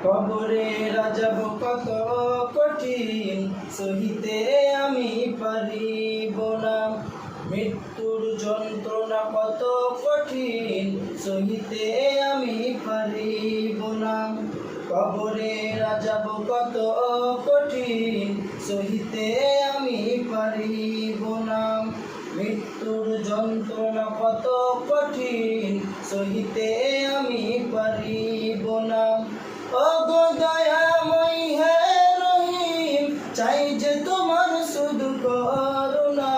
কবরে রাজাব কত কঠিন, সহিতে আমি পারিব না। মৃত্যুর যন্ত্রণা কত কঠিন, সহিতে আমি পারিব না। কবরে রাজাব কত কঠিন, সহিতে আমি পারিব না। মৃত্যুর যন্ত্রণা কত কঠিন, সহিতে আমি পারিব না। ওগো দয়াময় হে রহিম, চাই যে তোমার শুধু করুণা।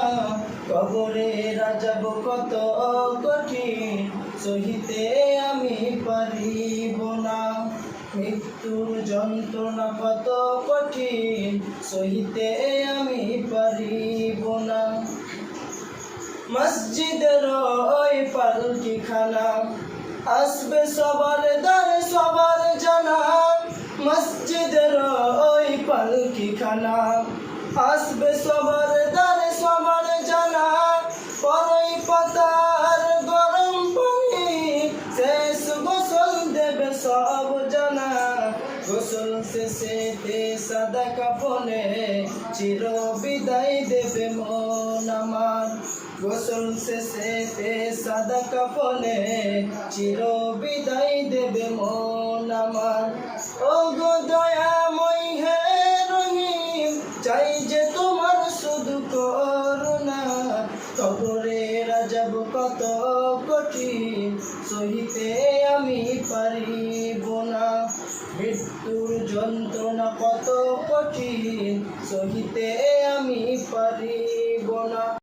কবরে রাজাব কত কঠিন, সহিতে আমি পারিব না। মৃত্যুর যন্ত্রণা কত কঠিন, সহিতে আমি পারিব না। মসজিদের ওই পালকিখানা, আসবে সবার দ্বারে সবার জানা। মসজিদের ওই পালকিখানা, আসবে সবার দ্বারে সবার জানা। পরই পাতার গরম পানি, শেষ গোসল দেবে সব জানা। গোসল শেষে সাদা কাফনে, চির বিদায় দেবে মন আমার। গোসল শেষে সাদা কাফনে, চির বিদায় দেবে মন আমার। ওগো দয়াময় হে রহিম, চাই যে তোমার শুধু করুণা। কবরে রাজাব কত কঠিন, সহিতে আমি পারিব না। মৃত্যুর যন্ত্রণা কত কঠিন, সহিতে আমি পারিব না।